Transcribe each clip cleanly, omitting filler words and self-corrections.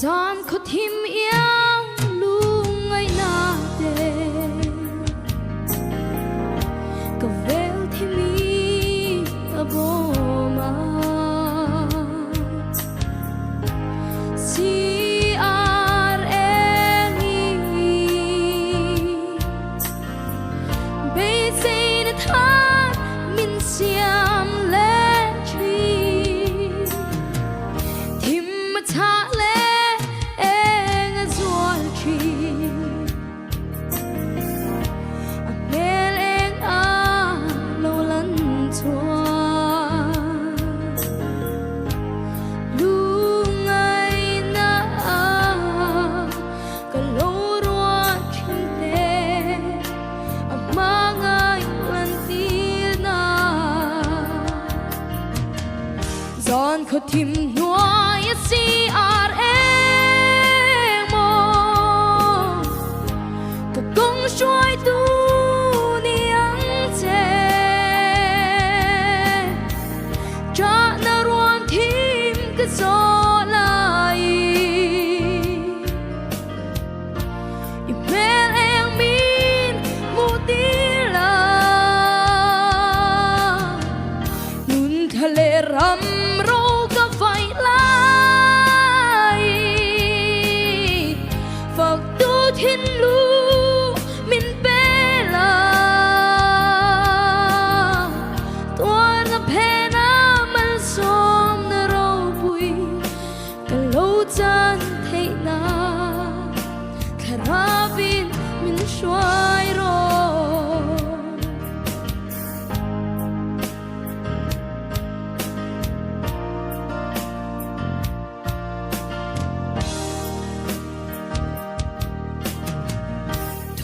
Giòn khô thìm yêu luôn ngày nào đêm cậu véo thêm mi ở bố mà si ar engi bây giờ đã than min xiam lên chi thìm mà thả giòn khô thìm nuôi si ar em mô có công xuôi tu niang chê cha na ruộng thìm cái gió lại imel em min mu ti la nun thale ram thiên lu min bê la tua na phe na man som na rau bui ka lo chan thei na kharavin min shuai ro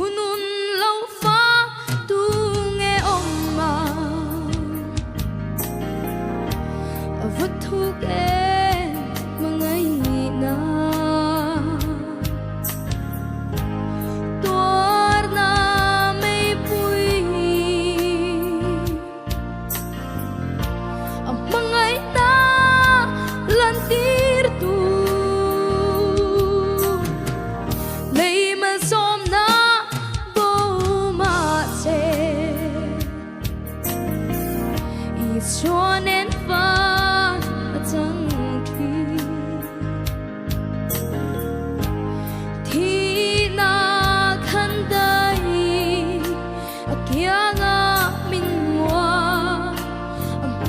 Thunun lâu pha tu nghe ông mà vất thu em mà ngày na tuar na mây bụi mà ngày na lan tir tu lấy mà xóm na cho nên pha chẳng thì na khăn đây kia ngã mình mua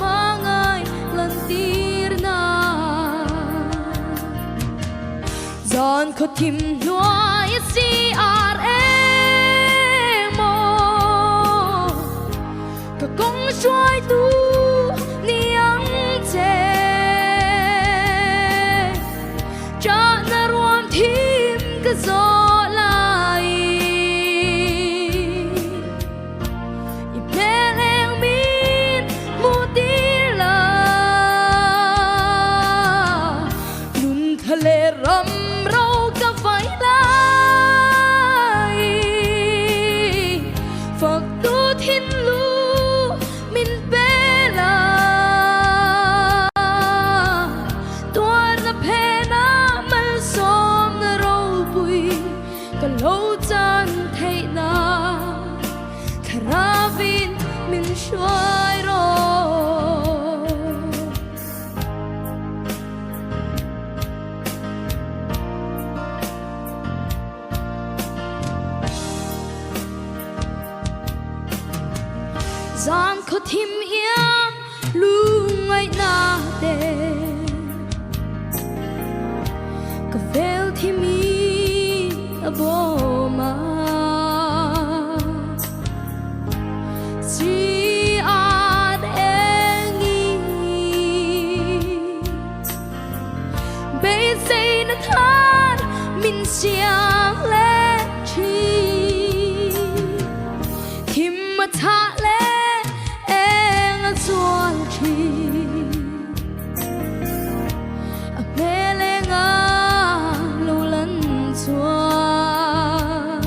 mà ngay lần tir na giòn khô thìm nuôi si ar em mô có công xuôi tu cha na ruộng thìm cái gió lại imel em min mu ti la nun thale ram rau ka vai lai phật tu thiên lu min bê la lâu chan thấy na kharavin min shuai ro gian khó thìm yam lu ngay na te ka vel thi mi aboma si ad engi be say na than min siang le chi kim ma tha le eng a chuan chi a me le nga lo lan chuan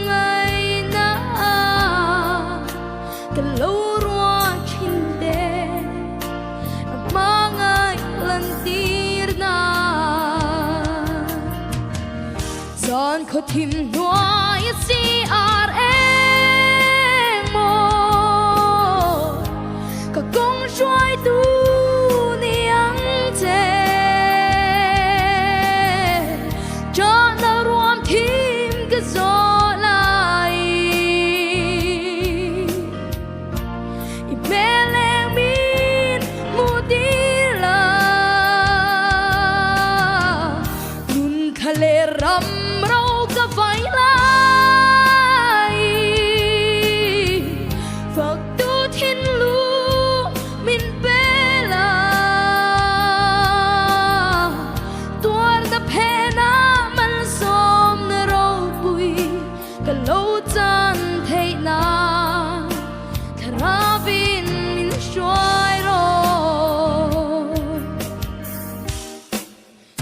ngai na ka lo ro chin de ma ngai lan tir na zon ko thim noi si ar em mo ka kong shuai tu ni ang che cho na ruam thim ka zo lai i meleng min mu di la nun khale ram ro ka vai lai phật tu thiên lu min pe la tuar da pe na man som na ro pui ka lo chan thei na tharavin min shoi ro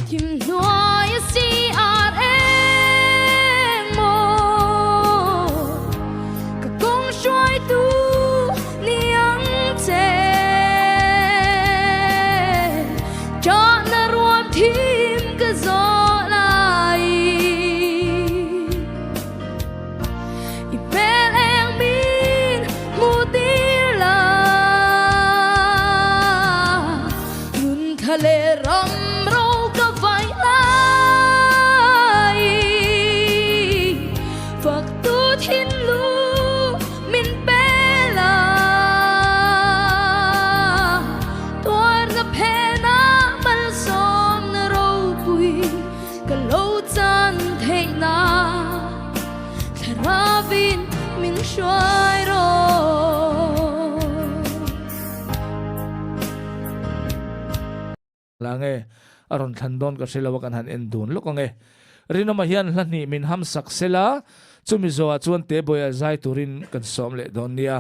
tim noi si ar em mo ka kong shoi tu ni ang che cho na ruam thim ka zo lai i pel eng min mu ti la nun khale ram ro ka vai lai phật tu thiên lu min pe la tuar na pe na man som na ro pui ka lo chan thei na tharavin min shoi ro la nge aron thandon ka sela wakan han en dun lo nge rino ma hian hlani min ham sak sela chumi zo a chuan te boya zai turin kan som le don nia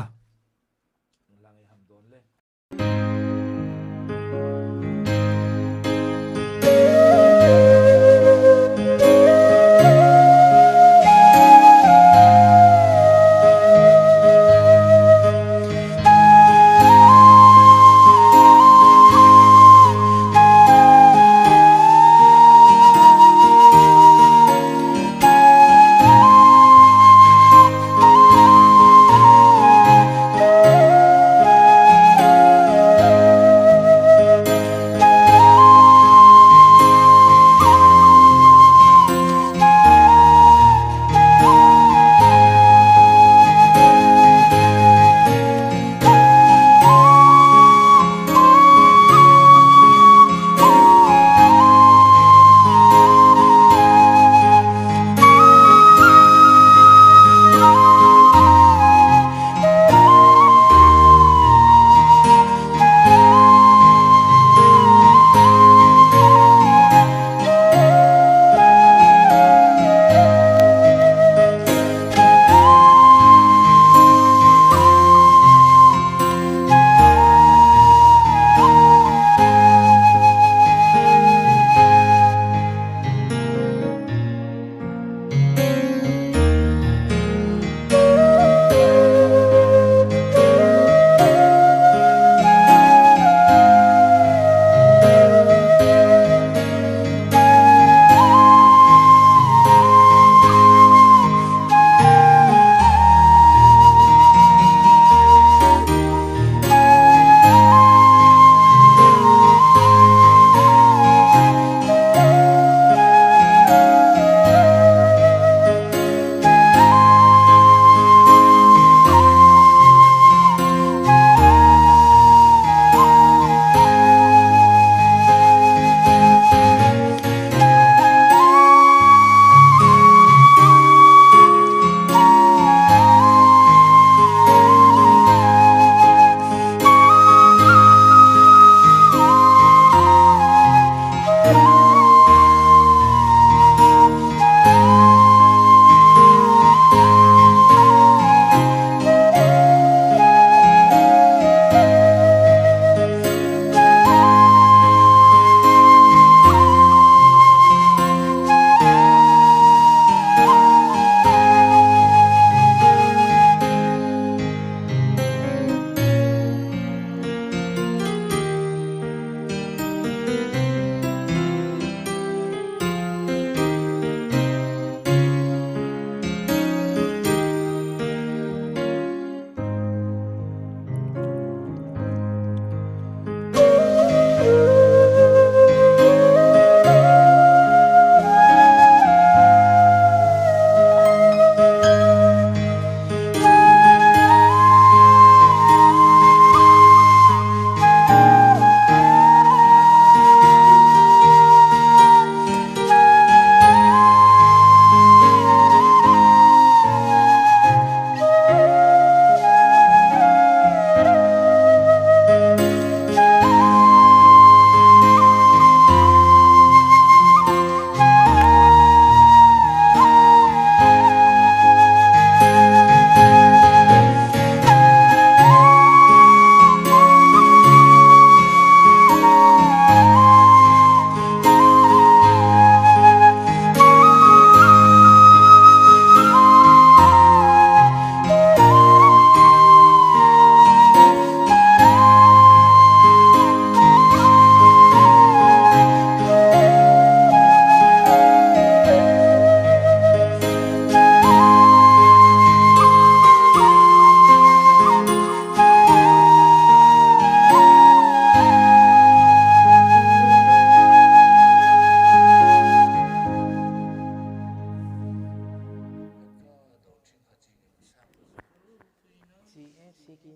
Siki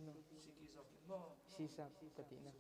no. Sisa pati na.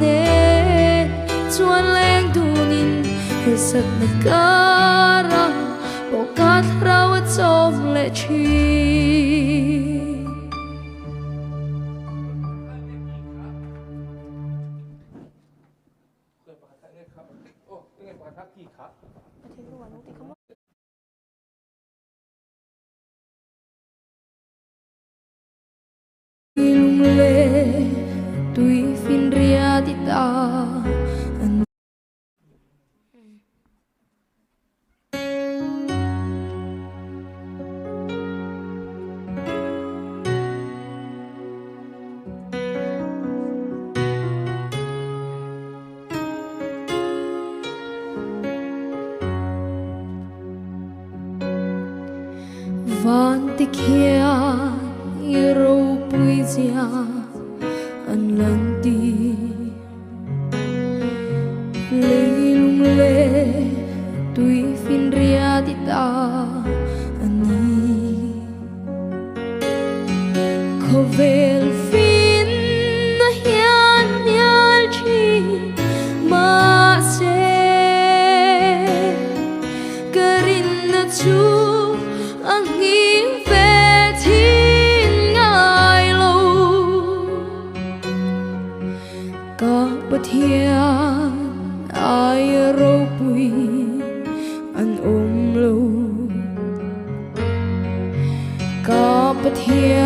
nen chuan leng tunin hilsat na karang pokat rawa chom le chi lung le tui fin ria di ta van ti kia iro pui zia an lan ti lung le tui fin ria di ta ani ko vel fin na hian nyal chi ma se karin na chu ang hiu ve thiên ngai lâu cả bất hiền ai râu bụi ăn ôm lâu cả bất hiền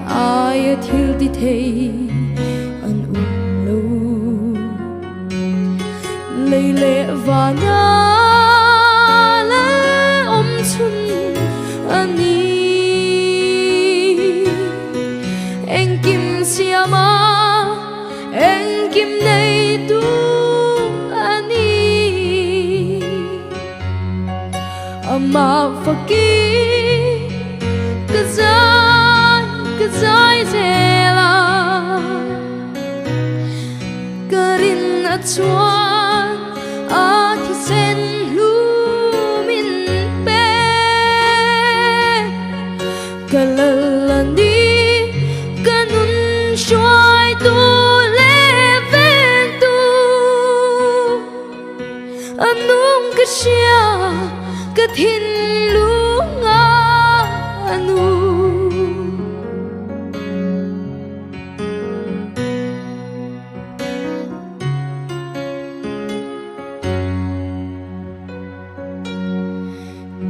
ai thiếu đi thấy ăn ôm lâu lấy lệ và na anh kim siama anh kim này tu ani ama fakir kazai zela karin atsuan ati sen lumin pe kalalandi kanun shoy tu leven tu anung kasya kathin lunga anu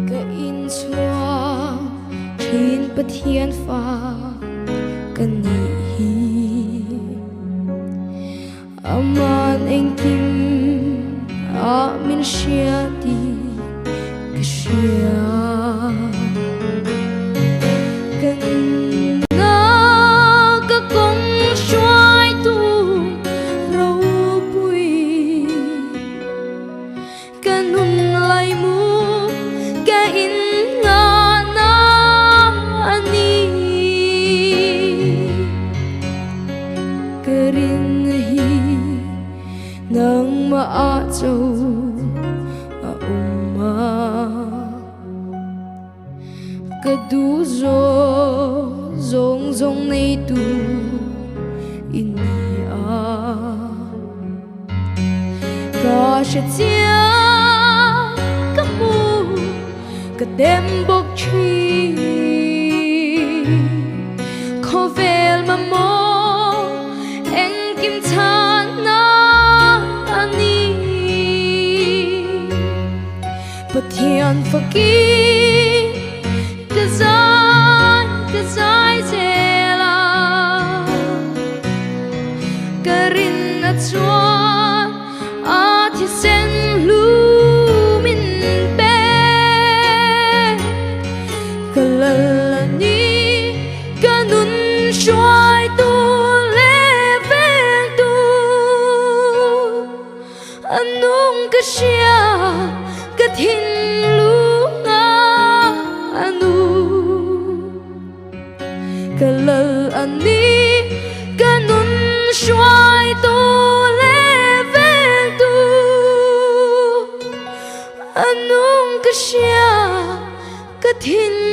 ka in chua thin pathian fa kani aman anh kim a min shia ti kshia kan na ka kong shwai tu rau pui kanun lai mu ka in nga na ani karin hi nang maa châu a umma ka du zo zong zong nei tu ini a ka she chia ka mu ka dem bok chi ko vel ma mo en kim than na ani pathian fakir kazai zela karin atsuan ati sen lumin pe kalalani kanun shoy tu leven tu anung kasya kathin lunga anu kalal ani kanun shoy tu leven tu anung kasya kathin